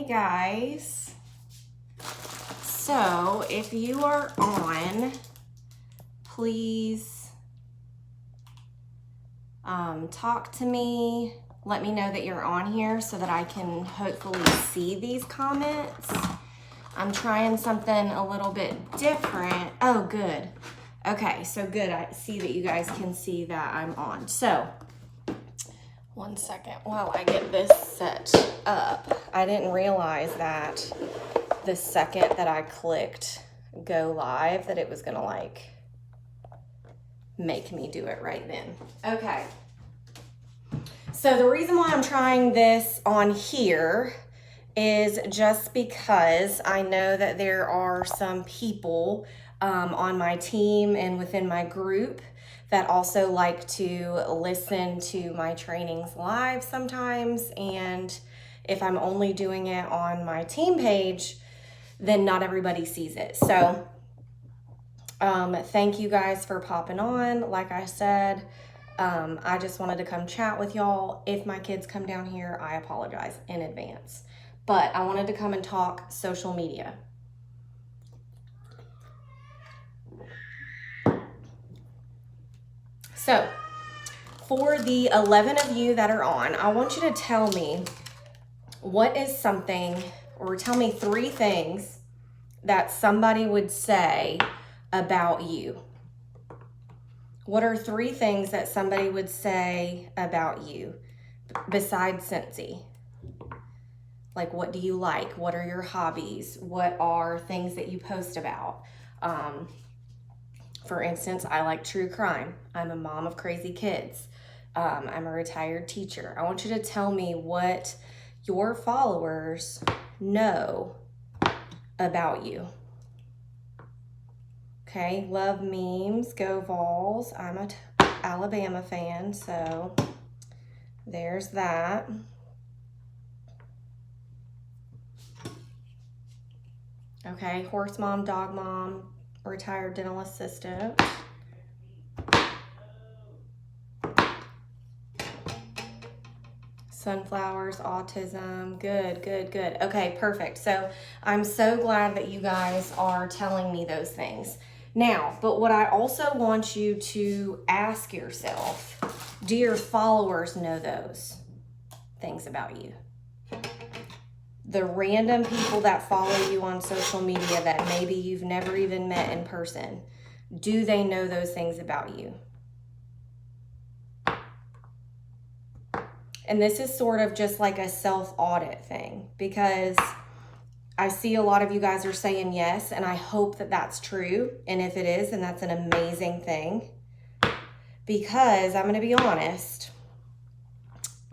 guys. So if you are on, please talk to me. Let me know that you're on here so that I can hopefully see these comments. I'm trying something a little bit different. Oh, good. Okay, so good. I see that you guys can see that I'm on. So, one second while I get this set up. I didn't realize that the second that I clicked go live that it was gonna like make me do it right then. Okay. So the reason why I'm trying this on here is just because I know that there are some people on my team and within my group that also like to listen to my trainings live sometimes. And if I'm only doing it on my team page, then not everybody sees it. So thank you guys for popping on. Like I said, I just wanted to come chat with y'all. If my kids come down here, I apologize in advance. But I wanted to come and talk social media. So, for the 11 of you that are on, I want you to tell me what is something, or tell me 3 things that somebody would say about you. What are 3 things that somebody would say about you besides Scentsy? Like, what do you like? What are your hobbies? What are things that you post about? For instance, I like true crime. I'm a mom of crazy kids. I'm a retired teacher. I want you to tell me what your followers know about you. Okay, love memes, go Vols. I'm a Alabama fan, so there's that. Okay, horse mom, dog mom, retired dental assistant. Sunflowers, autism, good, good, good. Okay, perfect. So I'm so glad that you guys are telling me those things. Now, but what I also want you to ask yourself, do your followers know those things about you? The random people that follow you on social media that maybe you've never even met in person, do they know those things about you? And this is sort of just like a self-audit thing, because I see a lot of you guys are saying yes, and I hope that that's true. And if it is, then that's an amazing thing. Because I'm going to be honest,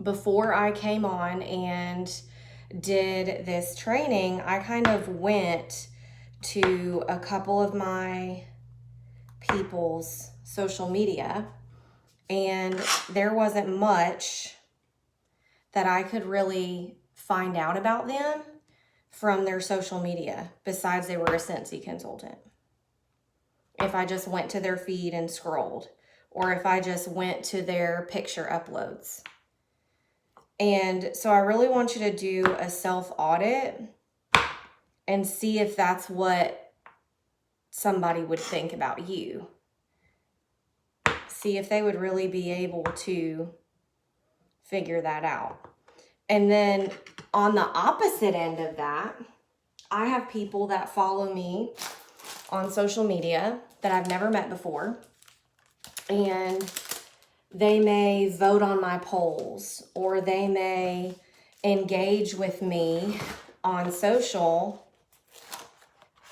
before I came on and did this training, I kind of went to a couple of my people's social media, and there wasn't much that I could really find out about them from their social media besides they were a Scentsy consultant. If I just went to their feed and scrolled, or if I just went to their picture uploads. And so I really want you to do a self-audit and see if that's what somebody would think about you. See if they would really be able to figure that out. And then on the opposite end of that, I have people that follow me on social media that I've never met before. And they may vote on my polls, or they may engage with me on social.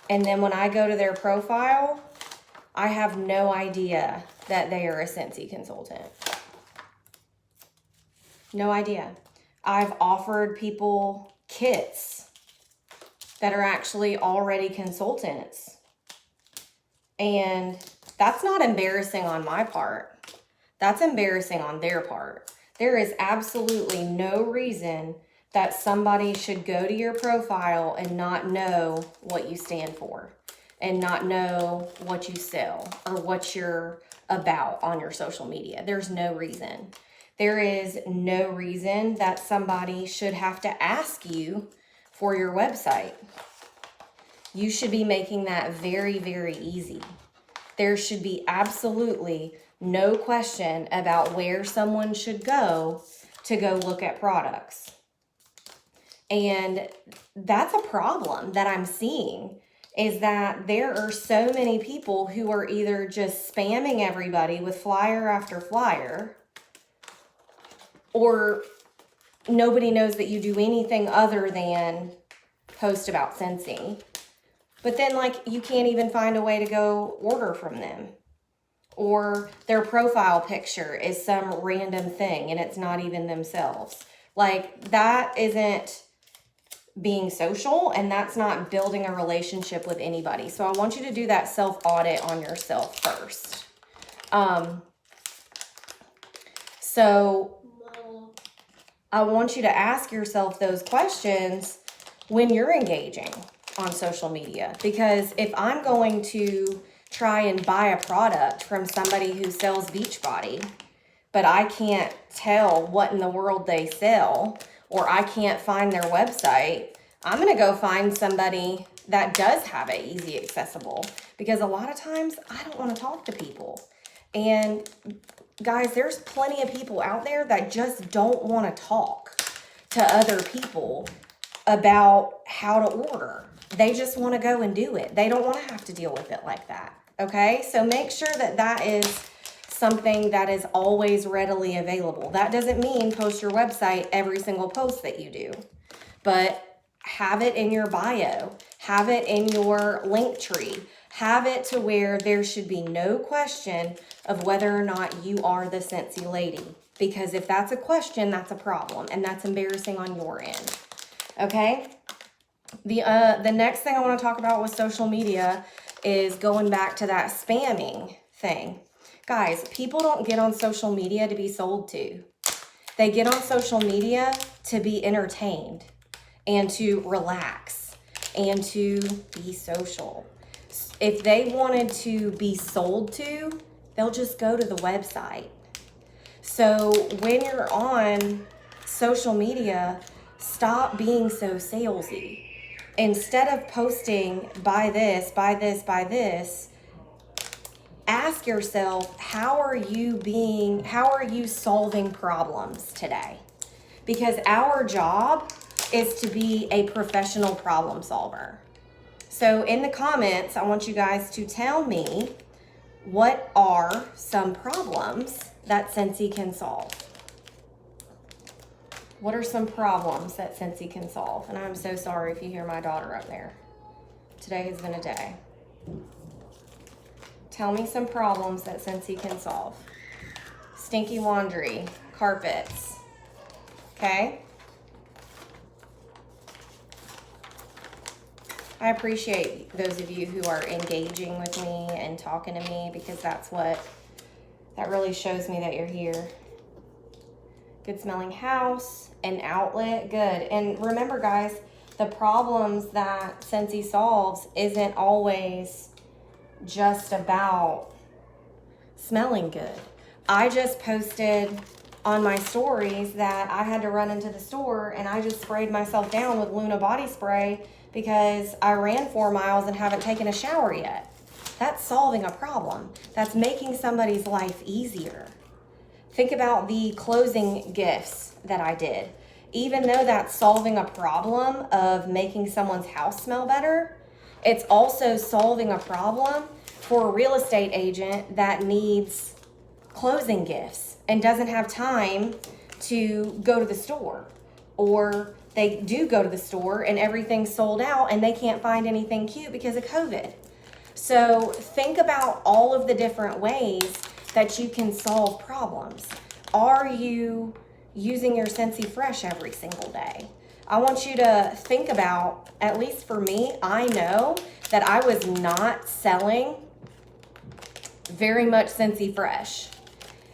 And then when I go to their profile, I have no idea that they are a Scentsy consultant. No idea. I've offered people kits that are actually already consultants. And that's not embarrassing on my part. That's embarrassing on their part. There is absolutely no reason that somebody should go to your profile and not know what you stand for and not know what you sell or what you're about on your social media. There's no reason. There is no reason that somebody should have to ask you for your website. You should be making that very, very easy. There should be absolutely no question about where someone should go to go look at products. And that's a problem that I'm seeing, is that there are so many people who are either just spamming everybody with flyer after flyer, or nobody knows that you do anything other than post about Scentsy. But then, like, you can't even find a way to go order from them. Or their profile picture is some random thing and it's not even themselves. Like, that isn't being social, and that's not building a relationship with anybody. So I want you to do that self-audit on yourself first. So I want you to ask yourself those questions when you're engaging on social media. Because if I'm going to try and buy a product from somebody who sells Beachbody, but I can't tell what in the world they sell, or I can't find their website, I'm going to go find somebody that does have it easy accessible, because a lot of times I don't want to talk to people. And guys, there's plenty of people out there that just don't want to talk to other people about how to order. They just want to go and do it. They don't want to have to deal with it like that. Okay? So make sure that that is something that is always readily available. That doesn't mean post your website every single post that you do, but have it in your bio, have it in your link tree, have it to where there should be no question of whether or not you are the Scentsy lady. Because if that's a question, that's a problem, and that's embarrassing on your end. Okay? The next thing I want to talk about with social media is going back to that spamming thing. Guys, people don't get on social media to be sold to. They get on social media to be entertained and to relax and to be social. If they wanted to be sold to, they'll just go to the website. So when you're on social media, stop being so salesy. Instead of posting, buy this, buy this, buy this, ask yourself, how are you solving problems today? Because our job is to be a professional problem solver. So in the comments, I want you guys to tell me, what are some problems that Scentsy can solve? What are some problems that Scentsy can solve? And I'm so sorry if you hear my daughter up there. Today has been a day. Tell me some problems that Scentsy can solve. Stinky laundry, carpets, okay? I appreciate those of you who are engaging with me and talking to me, because that really shows me that you're here. Good smelling house, an outlet, good. And remember, guys, the problems that Scentsy solves isn't always just about smelling good. I just posted on my stories that I had to run into the store and I just sprayed myself down with Luna body spray because I ran 4 miles and haven't taken a shower yet. That's solving a problem. That's making somebody's life easier. Think about the closing gifts that I did. Even though that's solving a problem of making someone's house smell better, it's also solving a problem for a real estate agent that needs closing gifts and doesn't have time to go to the store. Or they do go to the store and everything's sold out and they can't find anything cute because of COVID. So think about all of the different ways that you can solve problems. Are you using your Scentsy Fresh every single day? I want you to think about, at least for me, I know that I was not selling very much Scentsy Fresh.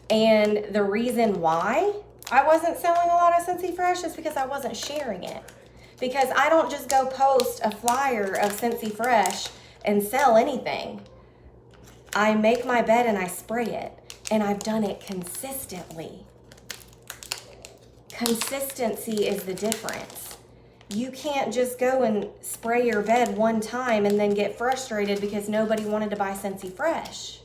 And the reason why I wasn't selling a lot of Scentsy Fresh is because I wasn't sharing it. Because I don't just go post a flyer of Scentsy Fresh and sell anything. I make my bed and I spray it. And I've done it consistently. Consistency is the difference. You can't just go and spray your bed one time and then get frustrated because nobody wanted to buy Scentsy Fresh.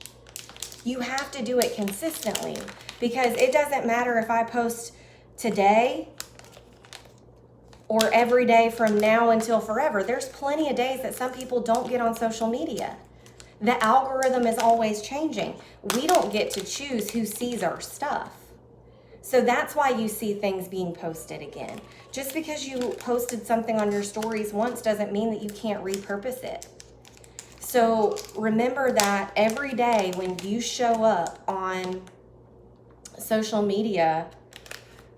You have to do it consistently, because it doesn't matter if I post today or every day from now until forever. There's plenty of days that some people don't get on social media. The algorithm is always changing. We don't get to choose who sees our stuff. So that's why you see things being posted again. Just because you posted something on your stories once doesn't mean that you can't repurpose it. So remember that every day when you show up on social media,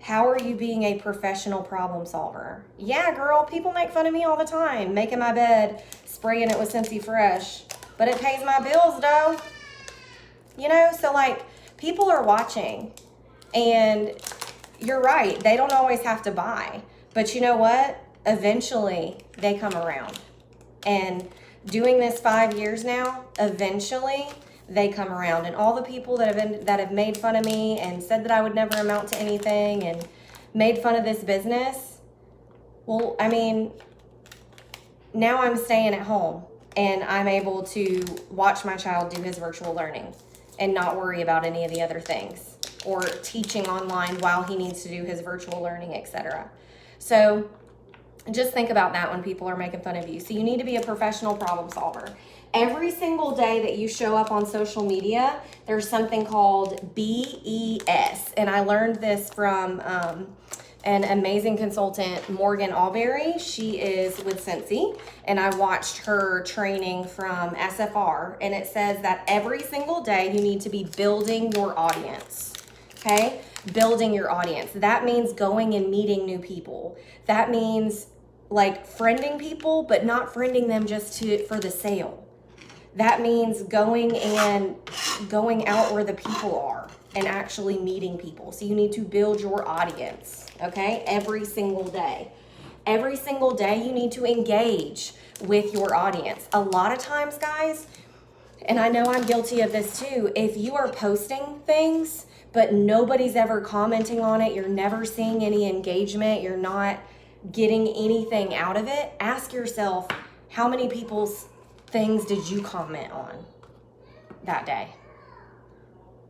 how are you being a professional problem solver? Yeah, girl, people make fun of me all the time, making my bed, spraying it with Scentsy Fresh, but it pays my bills, though. You know, so like, people are watching, and you're right, they don't always have to buy, but you know what? Eventually, they come around. And doing this 5 years now, eventually they come around. And all the people that have made fun of me and said that I would never amount to anything and made fun of this business, well, I mean, now I'm staying at home and I'm able to watch my child do his virtual learning and not worry about any of the other things, or teaching online while he needs to do his virtual learning, etc. So just think about that when people are making fun of you. So you need to be a professional problem solver. Every single day that you show up on social media, there's something called BES. And I learned this from an amazing consultant, Morgan Alberry. She is with Scentsy, and I watched her training from SFR. And it says that every single day you need to be building your audience, okay? Building your audience. That means going and meeting new people. That means like friending people, but not friending them just for the sale. That means going out where the people are and actually meeting people. So you need to build your audience, okay? Every single day. Every single day you need to engage with your audience. A lot of times, guys, and I know I'm guilty of this too, if you are posting things but nobody's ever commenting on it, you're never seeing any engagement, you're not getting anything out of it, ask yourself, how many people's things did you comment on that day?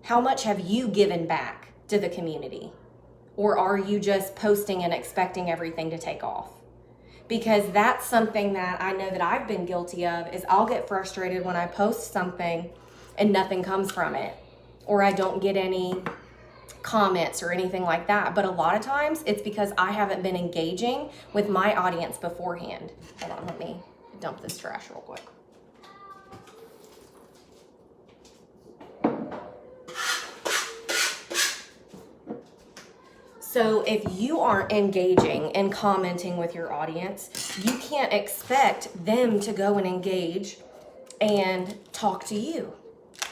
How much have you given back to the community? Or are you just posting and expecting everything to take off? Because that's something that I know that I've been guilty of, is I'll get frustrated when I post something and nothing comes from it, or I don't get any comments or anything like that. But a lot of times it's because I haven't been engaging with my audience beforehand. Hold on, let me dump this trash real quick. So if you aren't engaging and commenting with your audience, you can't expect them to go and engage and talk to you,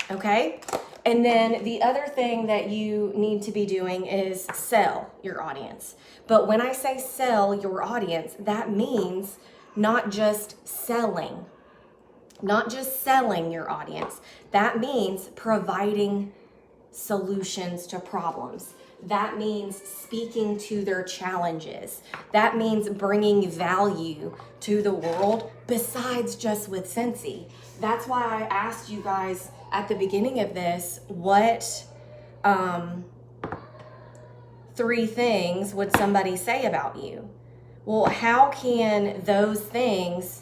okay? And then the other thing that you need to be doing is sell your audience. But when I say sell your audience, that means not just selling your audience. That means providing solutions to problems. That means speaking to their challenges. That means bringing value to the world besides just with Scentsy. That's why I asked you guys at the beginning of this, what 3 things would somebody say about you? Well, how can those things,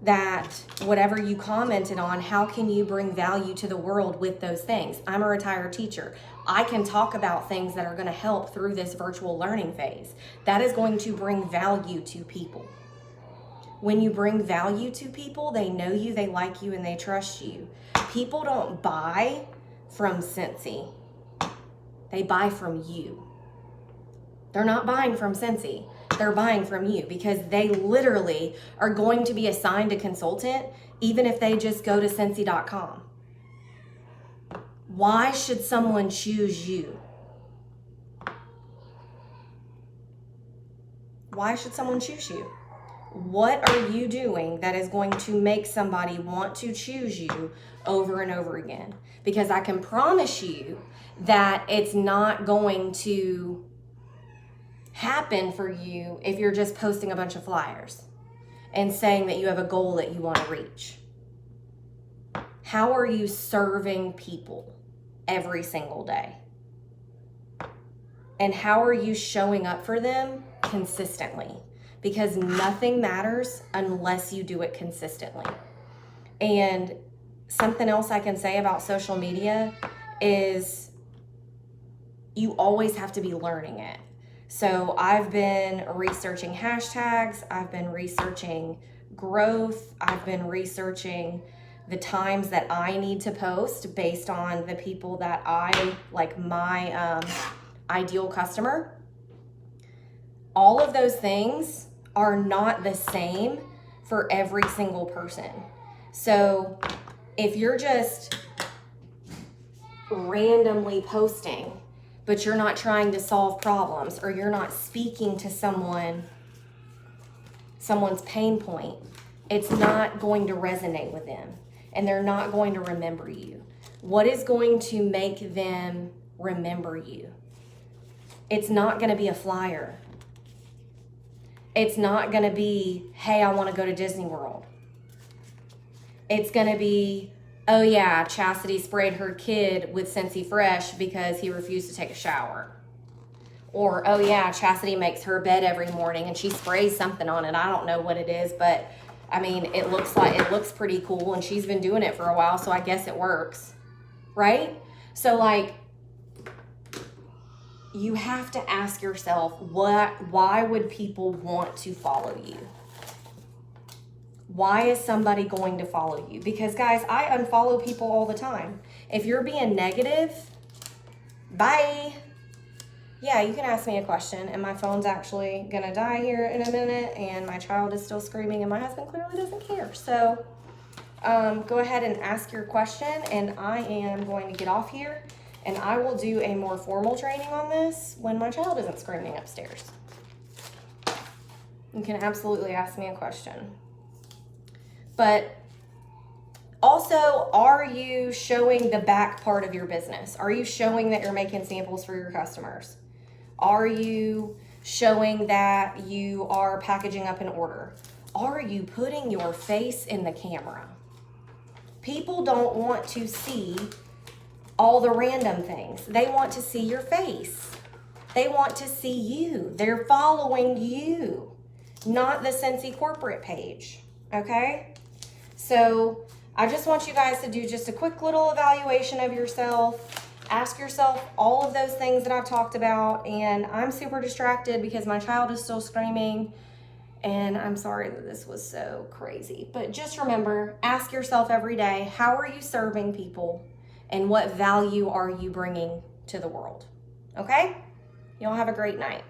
that whatever you commented on, how can you bring value to the world with those things? I'm a retired teacher. I can talk about things that are going to help through this virtual learning phase. That is going to bring value to people. When you bring value to people, they know you, they like you, and they trust you. People don't buy from Scentsy. They buy from you. They're not buying from Scentsy. They're buying from you, because they literally are going to be assigned a consultant even if they just go to Scentsy.com. Why should someone choose you? Why should someone choose you? What are you doing that is going to make somebody want to choose you over and over again? Because I can promise you that it's not going to happen for you if you're just posting a bunch of flyers and saying that you have a goal that you want to reach? How are you serving people every single day? And how are you showing up for them consistently? Because nothing matters unless you do it consistently. And something else I can say about social media is you always have to be learning it. So I've been researching hashtags, I've been researching growth, I've been researching the times that I need to post based on the people that I, like my ideal customer. All of those things are not the same for every single person. So if you're just randomly posting, but you're not trying to solve problems, or you're not speaking to someone's pain point, it's not going to resonate with them, and they're not going to remember you. What is going to make them remember you? It's not going to be a flyer. It's not going to be, hey, I want to go to Disney World. It's going to be, oh yeah, Chastity sprayed her kid with Scentsy Fresh because he refused to take a shower. Or, oh yeah, Chastity makes her bed every morning and she sprays something on it. I don't know what it is, but I mean, it looks pretty cool, and she's been doing it for a while, so I guess it works, right? So like, you have to ask yourself, why would people want to follow you? Why is somebody going to follow you? Because guys, I unfollow people all the time. If you're being negative, bye. Yeah, you can ask me a question, and my phone's actually gonna die here in a minute, and my child is still screaming, and my husband clearly doesn't care. So go ahead and ask your question, and I am going to get off here, and I will do a more formal training on this when my child isn't screaming upstairs. You can absolutely ask me a question. But also, are you showing the back part of your business? Are you showing that you're making samples for your customers? Are you showing that you are packaging up an order? Are you putting your face in the camera? People don't want to see all the random things. They want to see your face. They want to see you. They're following you, not the Scentsy corporate page, okay? So I just want you guys to do just a quick little evaluation of yourself. Ask yourself all of those things that I've talked about. And I'm super distracted because my child is still screaming. And I'm sorry that this was so crazy. But just remember, ask yourself every day, how are you serving people? And what value are you bringing to the world? Okay? Y'all have a great night.